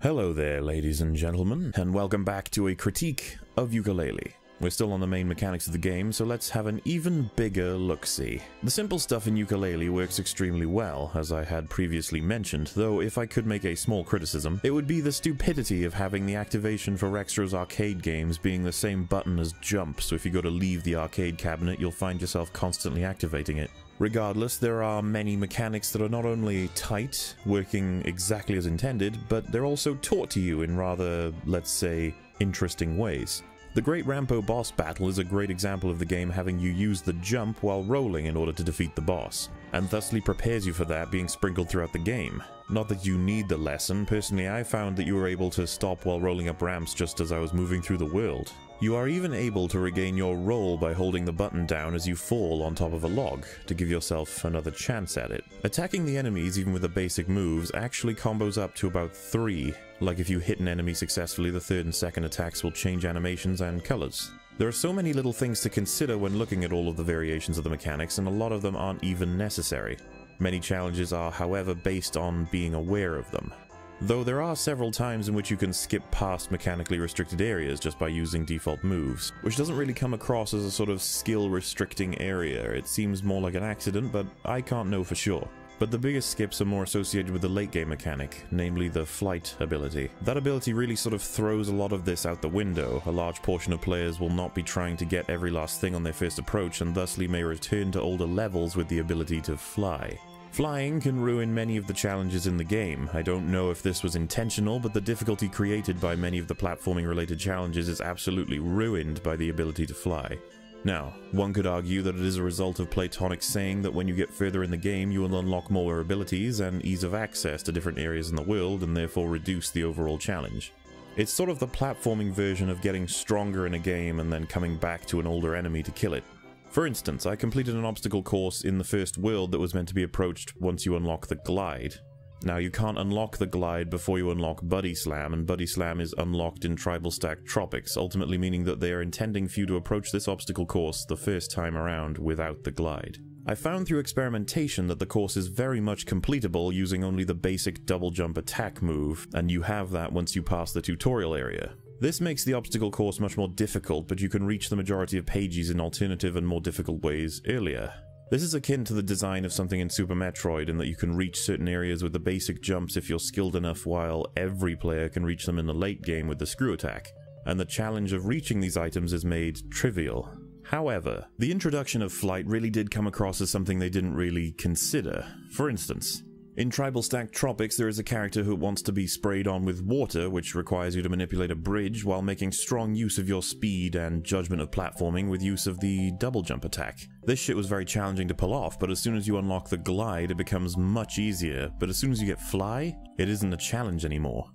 Hello there, ladies and gentlemen, and welcome back to a critique of Yooka Laylee. We're still on the main mechanics of the game, so let's have an even bigger look-see. The simple stuff in Yooka Laylee works extremely well, as I had previously mentioned, though if I could make a small criticism, it would be the stupidity of having the activation for Rextra's arcade games being the same button as jump, so if you go to leave the arcade cabinet, you'll find yourself constantly activating it. Regardless, there are many mechanics that are not only tight, working exactly as intended, but they're also taught to you in rather, let's say, interesting ways. The Great Rambo boss battle is a great example of the game having you use the jump while rolling in order to defeat the boss, and thusly prepares you for that being sprinkled throughout the game. Not that you need the lesson, personally I found that you were able to stop while rolling up ramps just as I was moving through the world. You are even able to regain your roll by holding the button down as you fall on top of a log, to give yourself another chance at it. Attacking the enemies even with the basic moves actually combos up to about 3, like if you hit an enemy successfully the third and second attacks will change animations and colors. There are so many little things to consider when looking at all of the variations of the mechanics, and a lot of them aren't even necessary. Many challenges are, however, based on being aware of them. Though there are several times in which you can skip past mechanically restricted areas just by using default moves, which doesn't really come across as a sort of skill-restricting area. It seems more like an accident, but I can't know for sure. But the biggest skips are more associated with the late game mechanic, namely the flight ability. That ability really sort of throws a lot of this out the window. A large portion of players will not be trying to get every last thing on their first approach and thusly may return to older levels with the ability to fly. Flying can ruin many of the challenges in the game. I don't know if this was intentional, but the difficulty created by many of the platforming related challenges is absolutely ruined by the ability to fly. Now, one could argue that it is a result of Playtonic saying that when you get further in the game you will unlock more abilities and ease of access to different areas in the world and therefore reduce the overall challenge. It's sort of the platforming version of getting stronger in a game and then coming back to an older enemy to kill it. For instance, I completed an obstacle course in the first world that was meant to be approached once you unlock the glide. Now, you can't unlock the glide before you unlock Buddy Slam, and Buddy Slam is unlocked in Tribal Stack Tropics, ultimately meaning that they are intending for you to approach this obstacle course the first time around without the glide. I found through experimentation that the course is very much completable using only the basic double jump attack move, and you have that once you pass the tutorial area. This makes the obstacle course much more difficult, but you can reach the majority of pages in alternative and more difficult ways earlier. This is akin to the design of something in Super Metroid in that you can reach certain areas with the basic jumps if you're skilled enough, while every player can reach them in the late game with the screw attack, and the challenge of reaching these items is made trivial. However, the introduction of flight really did come across as something they didn't really consider. For instance, in Tribal Stack Tropics, there is a character who wants to be sprayed on with water, which requires you to manipulate a bridge while making strong use of your speed and judgment of platforming with use of the double jump attack. This shit was very challenging to pull off, but as soon as you unlock the glide, it becomes much easier, but as soon as you get fly, it isn't a challenge anymore.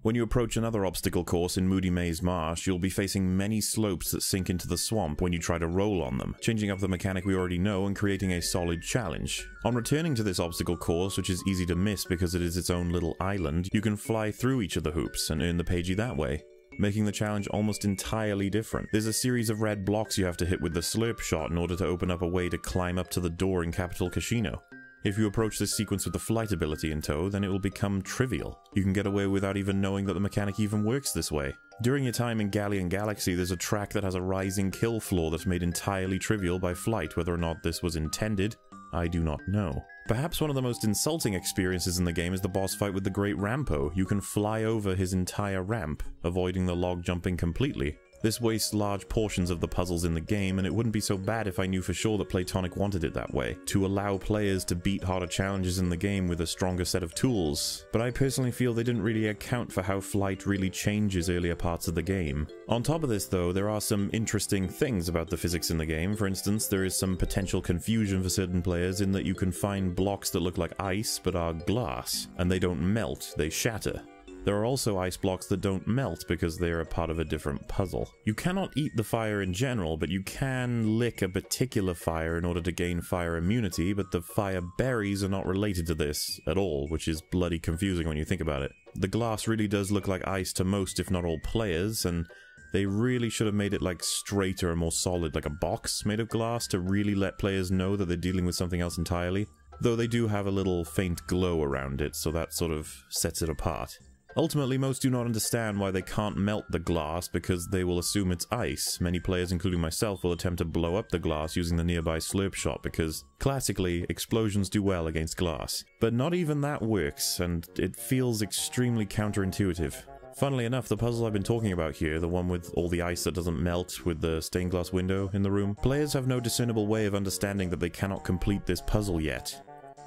When you approach another obstacle course in Moody Maze Marsh, you'll be facing many slopes that sink into the swamp when you try to roll on them, changing up the mechanic we already know and creating a solid challenge. On returning to this obstacle course, which is easy to miss because it is its own little island, you can fly through each of the hoops and earn the pagey that way, making the challenge almost entirely different. There's a series of red blocks you have to hit with the slurp shot in order to open up a way to climb up to the door in Capital Casino. If you approach this sequence with the flight ability in tow, then it will become trivial. You can get away without even knowing that the mechanic even works this way. During your time in Galleon Galaxy, there's a track that has a rising kill floor that's made entirely trivial by flight. Whether or not this was intended, I do not know. Perhaps one of the most insulting experiences in the game is the boss fight with the Great Rambo. You can fly over his entire ramp, avoiding the log jumping completely. This wastes large portions of the puzzles in the game, and it wouldn't be so bad if I knew for sure that Playtonic wanted it that way, to allow players to beat harder challenges in the game with a stronger set of tools. But I personally feel they didn't really account for how flight really changes earlier parts of the game. On top of this though, there are some interesting things about the physics in the game. For instance, there is some potential confusion for certain players in that you can find blocks that look like ice but are glass, and they don't melt, they shatter. There are also ice blocks that don't melt because they are a part of a different puzzle. You cannot eat the fire in general, but you can lick a particular fire in order to gain fire immunity, but the fire berries are not related to this at all, which is bloody confusing when you think about it. The glass really does look like ice to most, if not all, players, and they really should have made it like straighter and more solid, like a box made of glass, to really let players know that they're dealing with something else entirely. Though they do have a little faint glow around it, so that sort of sets it apart. Ultimately, most do not understand why they can't melt the glass because they will assume it's ice. Many players, including myself, will attempt to blow up the glass using the nearby slurp shot because, classically, explosions do well against glass. But not even that works, and it feels extremely counterintuitive. Funnily enough, the puzzle I've been talking about here, the one with all the ice that doesn't melt with the stained glass window in the room, players have no discernible way of understanding that they cannot complete this puzzle yet.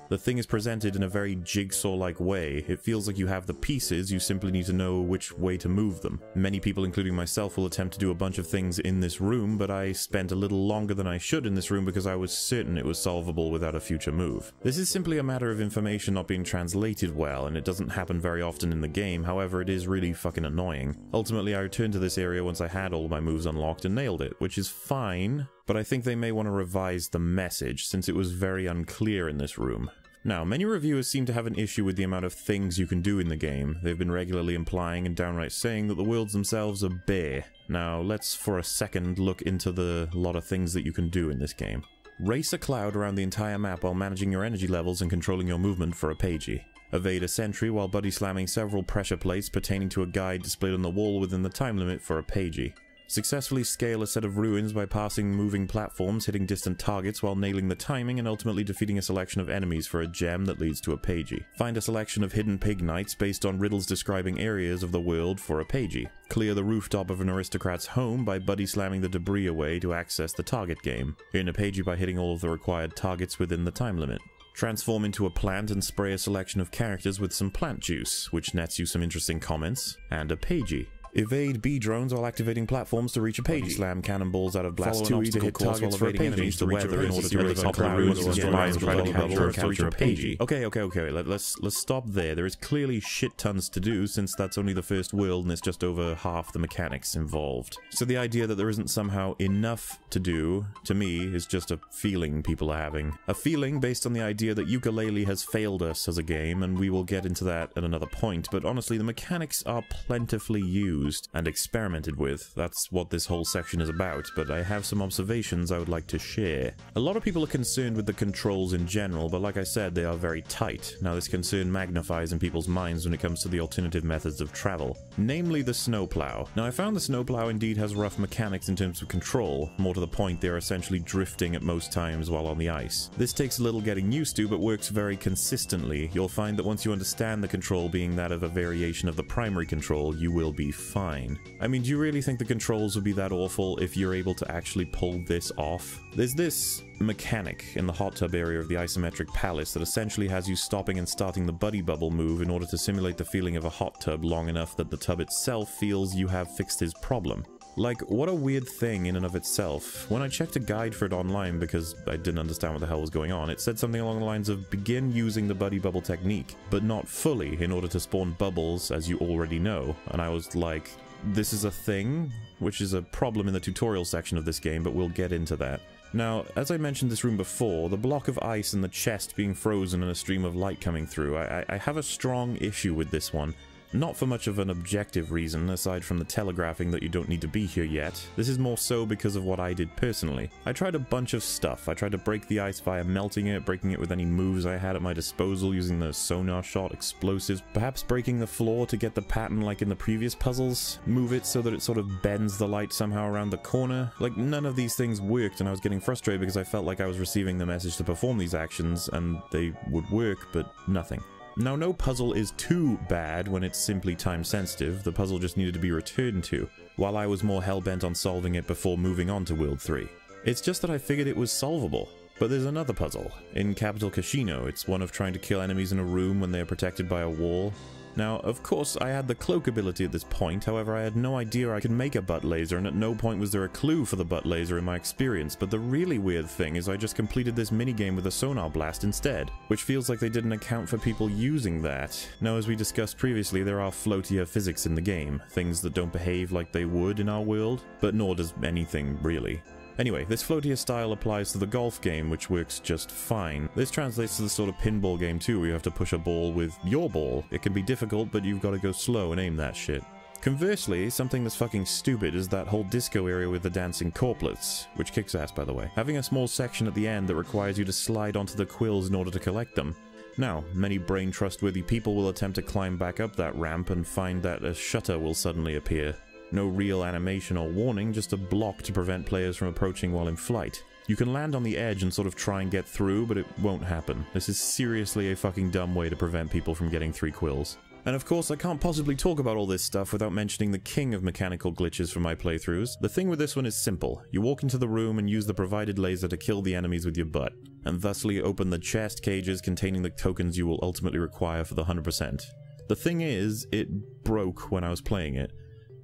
The thing is presented in a very jigsaw-like way. It feels like you have the pieces, you simply need to know which way to move them. Many people, including myself, will attempt to do a bunch of things in this room, but I spent a little longer than I should in this room because I was certain it was solvable without a future move. This is simply a matter of information not being translated well, and it doesn't happen very often in the game. However, it is really fucking annoying. Ultimately, I returned to this area once I had all my moves unlocked and nailed it, which is fine, but I think they may want to revise the message, since it was very unclear in this room. Now, many reviewers seem to have an issue with the amount of things you can do in the game. They've been regularly implying and downright saying that the worlds themselves are bare. Now, let's for a second look into the lot of things that you can do in this game. Race a cloud around the entire map while managing your energy levels and controlling your movement for a pagey. Evade a sentry while buddy slamming several pressure plates pertaining to a guide displayed on the wall within the time limit for a pagey. Successfully scale a set of ruins by passing moving platforms, hitting distant targets while nailing the timing, and ultimately defeating a selection of enemies for a gem that leads to a pagey. Find a selection of hidden pig knights based on riddles describing areas of the world for a pagey. Clear the rooftop of an aristocrat's home by buddy slamming the debris away to access the target game. Earn a pagey by hitting all of the required targets within the time limit. Transform into a plant and spray a selection of characters with some plant juice, which nets you some interesting comments, and a pagey. Evade bee drones while activating platforms to reach a pagey. Slam cannonballs out of blast-2 to hit targets while evading enemies to weather in order to raise up clouds and try to capture a pagey. Okay, let's stop there. There is clearly shit tons to do, since that's only the first world and it's just over half the mechanics involved. So the idea that there isn't somehow enough to do, to me, is just a feeling people are having. A feeling based on the idea that Yooka Laylee has failed us as a game, and we will get into that at another point, but honestly, the mechanics are plentifully used and experimented with. That's what this whole section is about, but I have some observations I would like to share. A lot of people are concerned with the controls in general, but like I said, they are very tight. Now, this concern magnifies in people's minds when it comes to the alternative methods of travel, namely the Snowplow. Now, I found the Snowplow indeed has rough mechanics in terms of control. More to the point, they're essentially drifting at most times while on the ice. This takes a little getting used to, but works very consistently. You'll find that once you understand the control being that of a variation of the primary control, you will be fine. I mean, do you really think the controls would be that awful if you're able to actually pull this off? There's this mechanic in the hot tub area of the isometric palace that essentially has you stopping and starting the buddy bubble move in order to simulate the feeling of a hot tub long enough that the tub itself feels you have fixed his problem. Like, what a weird thing in and of itself. When I checked a guide for it online because I didn't understand what the hell was going on, it said something along the lines of begin using the buddy bubble technique, but not fully in order to spawn bubbles as you already know. And I was like, this is a thing, which is a problem in the tutorial section of this game, but we'll get into that. Now, as I mentioned this room before, the block of ice and the chest being frozen and a stream of light coming through, I have a strong issue with this one. Not for much of an objective reason, aside from the telegraphing that you don't need to be here yet. This is more so because of what I did personally. I tried a bunch of stuff. I tried to break the ice via melting it, breaking it with any moves I had at my disposal using the sonar shot, explosives, perhaps breaking the floor to get the pattern like in the previous puzzles, move it so that it sort of bends the light somehow around the corner. Like, none of these things worked, and I was getting frustrated because I felt like I was receiving the message to perform these actions, and they would work, but nothing. Now, no puzzle is too bad when it's simply time-sensitive. The puzzle just needed to be returned to, while I was more hell-bent on solving it before moving on to World 3. It's just that I figured it was solvable. But there's another puzzle. In Capital Casino, it's one of trying to kill enemies in a room when they are protected by a wall. Now, of course, I had the cloak ability at this point, however I had no idea I could make a butt laser, and at no point was there a clue for the butt laser in my experience. But the really weird thing is I just completed this minigame with a sonar blast instead, which feels like they didn't account for people using that. Now, as we discussed previously, there are floatier physics in the game, things that don't behave like they would in our world, but nor does anything really. Anyway, this floatier style applies to the golf game, which works just fine. This translates to the sort of pinball game too, where you have to push a ball with your ball. It can be difficult, but you've got to go slow and aim that shit. Conversely, something that's fucking stupid is that whole disco area with the dancing corplets, which kicks ass by the way. Having a small section at the end that requires you to slide onto the quills in order to collect them. Now, many brain-trustworthy people will attempt to climb back up that ramp and find that a shutter will suddenly appear. No real animation or warning, just a block to prevent players from approaching while in flight. You can land on the edge and sort of try and get through, but it won't happen. This is seriously a fucking dumb way to prevent people from getting 3 quills. And of course, I can't possibly talk about all this stuff without mentioning the king of mechanical glitches from my playthroughs. The thing with this one is simple. You walk into the room and use the provided laser to kill the enemies with your butt, and thusly open the chest cages containing the tokens you will ultimately require for the 100%. The thing is, it broke when I was playing it.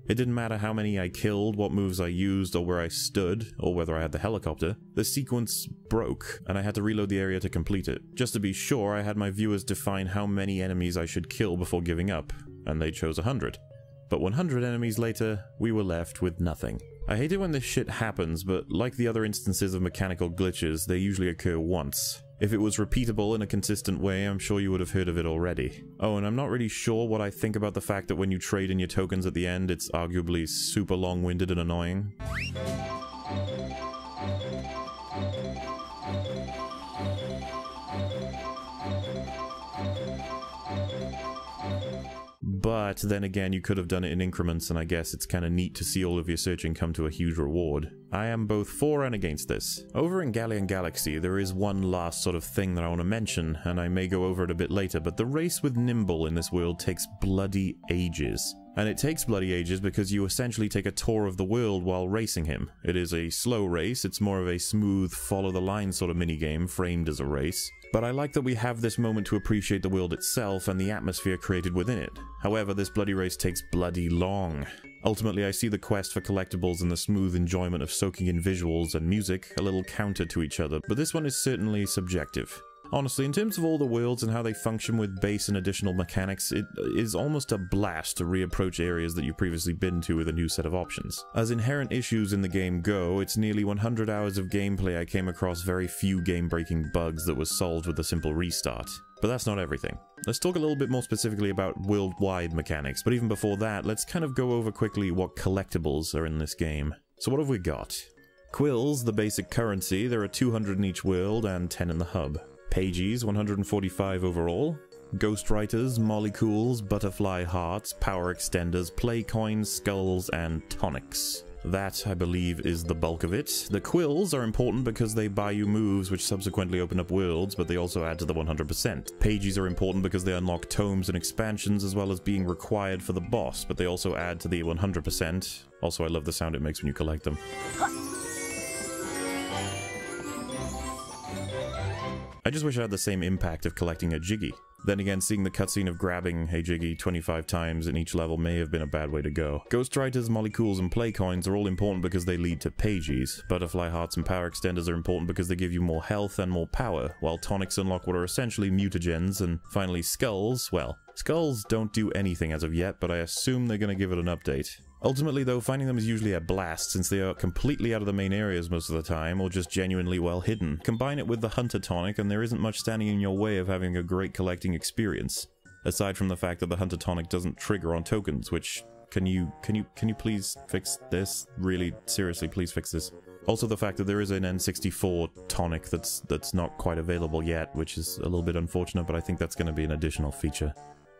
It didn't matter how many I killed, what moves I used, or where I stood, or whether I had the helicopter. The sequence broke, and I had to reload the area to complete it. Just to be sure, I had my viewers define how many enemies I should kill before giving up, and they chose 100. But 100 enemies later, we were left with nothing. I hate it when this shit happens, but like the other instances of mechanical glitches, they usually occur once. If it was repeatable in a consistent way, I'm sure you would have heard of it already. Oh, and I'm not really sure what I think about the fact that when you trade in your tokens at the end, it's arguably super long-winded and annoying. But then again, you could have done it in increments, and I guess it's kinda neat to see all of your searching come to a huge reward. I am both for and against this. Over in Galleon Galaxy, there is one last sort of thing that I want to mention, and I may go over it a bit later, but the race with Nimble in this world takes bloody ages. And it takes bloody ages because you essentially take a tour of the world while racing him. It is a slow race, it's more of a smooth, follow-the-line sort of minigame framed as a race. But I like that we have this moment to appreciate the world itself and the atmosphere created within it. However, this bloody race takes bloody long. Ultimately, I see the quest for collectibles and the smooth enjoyment of soaking in visuals and music a little counter to each other, but this one is certainly subjective. Honestly, in terms of all the worlds and how they function with base and additional mechanics, it is almost a blast to reapproach areas that you've previously been to with a new set of options. As inherent issues in the game go, it's nearly 100 hours of gameplay I came across very few game-breaking bugs that was solved with a simple restart. But that's not everything. Let's talk a little bit more specifically about worldwide mechanics, but even before that, let's kind of go over quickly what collectibles are in this game. So what have we got? Quills, the basic currency. There are 200 in each world and 10 in the hub. Pages, 145 overall. Ghostwriters, molecules, butterfly hearts, power extenders, play coins, skulls, and tonics. That, I believe, is the bulk of it. The quills are important because they buy you moves which subsequently open up worlds, but they also add to the 100%. Pages are important because they unlock tomes and expansions as well as being required for the boss, but they also add to the 100%. Also, I love the sound it makes when you collect them. I just wish I had the same impact of collecting a Jiggy. Then again, seeing the cutscene of grabbing a Jiggy 25 times in each level may have been a bad way to go. Ghostwriters, molecules, and play coins are all important because they lead to pages. Butterfly hearts and power extenders are important because they give you more health and more power, while tonics unlock what are essentially mutagens, and finally skulls, well, skulls don't do anything as of yet, but I assume they're gonna give it an update. Ultimately though, finding them is usually a blast since they are completely out of the main areas most of the time, or just genuinely well hidden. Combine it with the Hunter tonic and there isn't much standing in your way of having a great collecting experience. Aside from the fact that the Hunter tonic doesn't trigger on tokens, which, can you please fix this? Really, seriously, please fix this. Also the fact that there is an N64 tonic that's not quite available yet, which is a little bit unfortunate, but I think that's going to be an additional feature.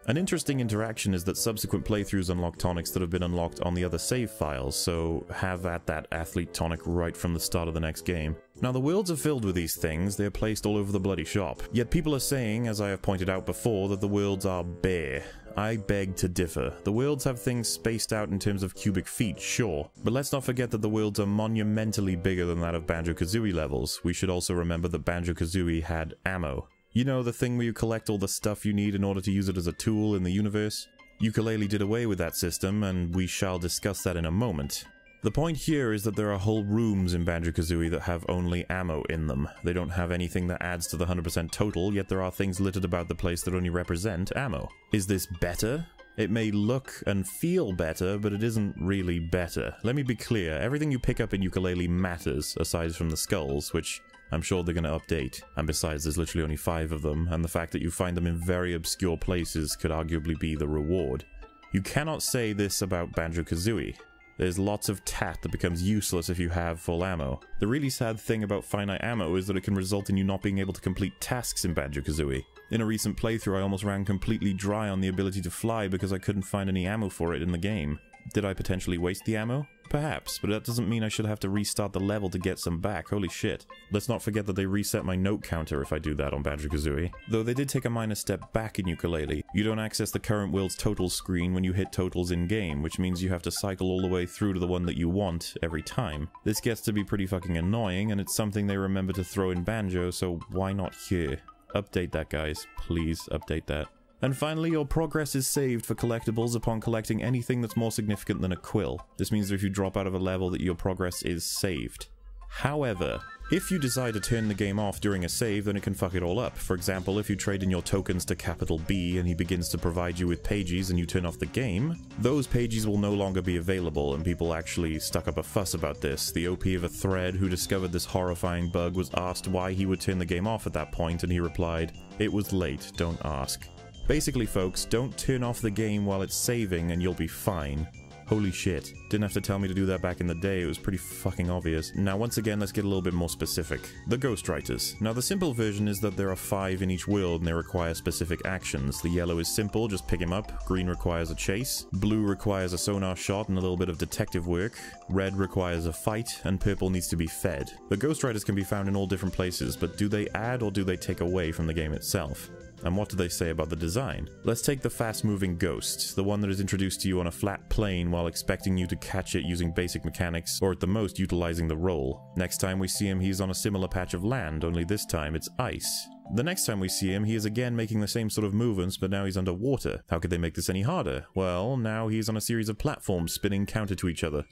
An interesting interaction is that subsequent playthroughs unlock tonics that have been unlocked on the other save files, so have at that athlete tonic right from the start of the next game. Now the worlds are filled with these things, they are placed all over the bloody shop. Yet people are saying, as I have pointed out before, that the worlds are bare. I beg to differ. The worlds have things spaced out in terms of cubic feet, sure, but let's not forget that the worlds are monumentally bigger than that of banjo-kazooie levels. We should also remember that banjo-kazooie had ammo. You know, the thing where you collect all the stuff you need in order to use it as a tool in the universe? Yooka Laylee did away with that system, and we shall discuss that in a moment. The point here is that there are whole rooms in banjo-kazooie that have only ammo in them. They don't have anything that adds to the 100% total, yet there are things littered about the place that only represent ammo. Is this better? It may look and feel better, but it isn't really better. Let me be clear, everything you pick up in Yooka Laylee matters, aside from the skulls, which I'm sure they're going to update. And besides, there's literally only 5 of them, and the fact that you find them in very obscure places could arguably be the reward. You cannot say this about banjo-kazooie. There's lots of tat that becomes useless if you have full ammo. The really sad thing about finite ammo is that it can result in you not being able to complete tasks in Banjo-Kazooie. In a recent playthrough, I almost ran completely dry on the ability to fly because I couldn't find any ammo for it in the game. Did I potentially waste the ammo? Perhaps, but that doesn't mean I should have to restart the level to get some back. Holy shit. Let's not forget that they reset my note counter if I do that on Banjo-Kazooie. Though they did take a minor step back in Yooka Laylee. You don't access the current world's total screen when you hit totals in-game, which means you have to cycle all the way through to the one that you want every time. This gets to be pretty fucking annoying, and it's something they remember to throw in Banjo, so why not here? Update that, guys. Please update that. And finally, your progress is saved for collectibles upon collecting anything that's more significant than a quill. This means that if you drop out of a level, that your progress is saved. However, if you decide to turn the game off during a save, then it can fuck it all up. For example, if you trade in your tokens to Capital B and he begins to provide you with pages and you turn off the game, those pages will no longer be available, and people actually stuck up a fuss about this. The OP of a thread who discovered this horrifying bug was asked why he would turn the game off at that point, and he replied, "It was late, don't ask." Basically, folks, don't turn off the game while it's saving and you'll be fine. Holy shit. Didn't have to tell me to do that back in the day, it was pretty fucking obvious. Now once again, let's get a little bit more specific. The Ghostwriters. Now the simple version is that there are 5 in each world and they require specific actions. The yellow is simple, just pick him up. Green requires a chase. Blue requires a sonar shot and a little bit of detective work. Red requires a fight, and purple needs to be fed. The Ghostwriters can be found in all different places, but do they add or do they take away from the game itself? And what do they say about the design? Let's take the fast-moving ghost, the one that is introduced to you on a flat plane while expecting you to catch it using basic mechanics, or at the most utilizing the roll. Next time we see him, he's on a similar patch of land, only this time it's ice. The next time we see him, he is again making the same sort of movements, but now he's underwater. How could they make this any harder? Well, now he's on a series of platforms spinning counter to each other.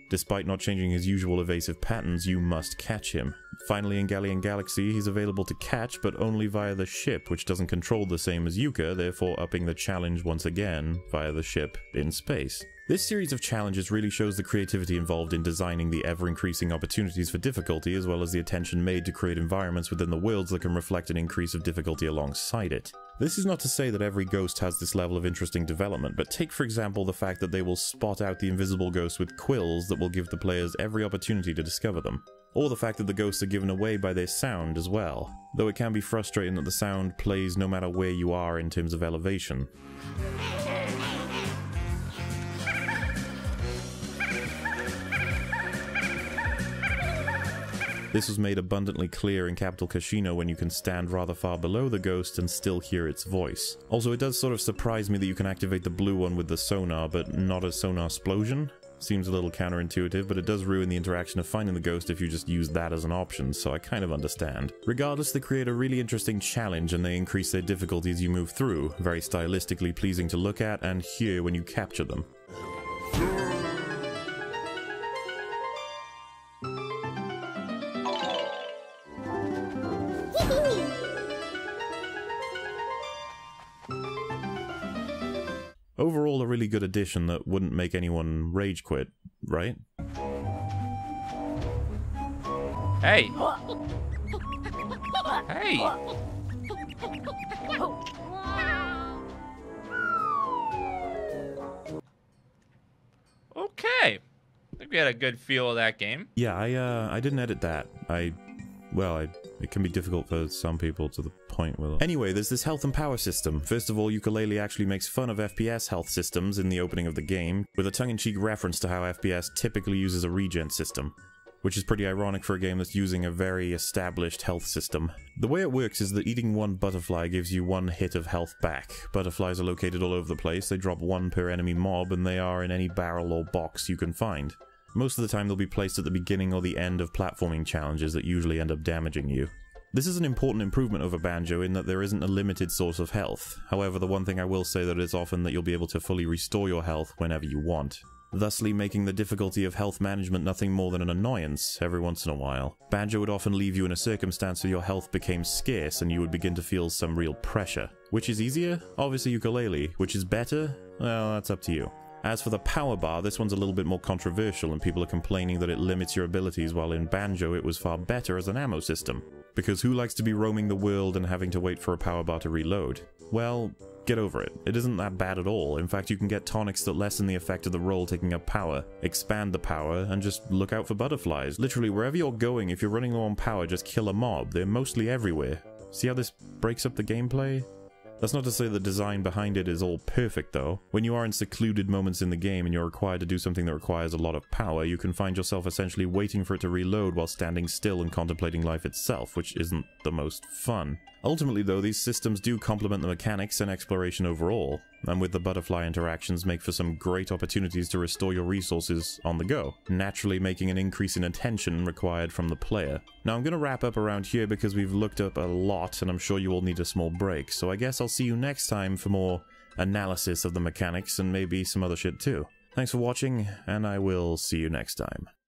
Despite not changing his usual evasive patterns, you must catch him. Finally, in Galleon Galaxy, he's available to catch, but only via the ship, which doesn't control the same as Yooka, therefore upping the challenge once again via the ship in space. This series of challenges really shows the creativity involved in designing the ever-increasing opportunities for difficulty, as well as the attention made to create environments within the worlds that can reflect an increase of difficulty alongside it. This is not to say that every ghost has this level of interesting development, but take for example the fact that they will spot out the invisible ghosts with quills that will give the players every opportunity to discover them. Or the fact that the ghosts are given away by their sound as well, though it can be frustrating that the sound plays no matter where you are in terms of elevation. This was made abundantly clear in Capital Casino when you can stand rather far below the ghost and still hear its voice. Also, it does sort of surprise me that you can activate the blue one with the sonar, but not a sonar explosion. Seems a little counterintuitive, but it does ruin the interaction of finding the ghost if you just use that as an option, so I kind of understand. Regardless, they create a really interesting challenge and they increase their difficulty as you move through, very stylistically pleasing to look at and hear when you capture them. Overall, a really good addition that wouldn't make anyone rage quit, right? Hey! Hey! Okay. I think we had a good feel of that game. Yeah, I didn't edit that. It can be difficult for some people to the point where... Anyway, there's this health and power system. First of all, Yooka Laylee actually makes fun of FPS health systems in the opening of the game, with a tongue-in-cheek reference to how FPS typically uses a regen system, which is pretty ironic for a game that's using a very established health system. The way it works is that eating one butterfly gives you 1 hit of health back. Butterflies are located all over the place, they drop 1 per enemy mob, and they are in any barrel or box you can find. Most of the time they'll be placed at the beginning or the end of platforming challenges that usually end up damaging you. This is an important improvement over Banjo in that there isn't a limited source of health. However, the one thing I will say that is often that you'll be able to fully restore your health whenever you want, thusly making the difficulty of health management nothing more than an annoyance every once in a while. Banjo would often leave you in a circumstance where your health became scarce and you would begin to feel some real pressure. Which is easier? Obviously Yooka Laylee. Which is better? Well, that's up to you. As for the power bar, this one's a little bit more controversial and people are complaining that it limits your abilities, while in Banjo it was far better as an ammo system. Because who likes to be roaming the world and having to wait for a power bar to reload? Well, get over it. It isn't that bad at all. In fact, you can get tonics that lessen the effect of the roll taking up power, expand the power, and just look out for butterflies. Literally, wherever you're going, if you're running low on power, just kill a mob. They're mostly everywhere. See how this breaks up the gameplay? That's not to say the design behind it is all perfect, though. When you are in secluded moments in the game and you're required to do something that requires a lot of power, you can find yourself essentially waiting for it to reload while standing still and contemplating life itself, which isn't the most fun. Ultimately, though, these systems do complement the mechanics and exploration overall, and with the butterfly interactions make for some great opportunities to restore your resources on the go, naturally making an increase in attention required from the player. Now, I'm going to wrap up around here because we've looked up a lot and I'm sure you all need a small break, so I guess I'll see you next time for more analysis of the mechanics and maybe some other shit too. Thanks for watching, and I will see you next time.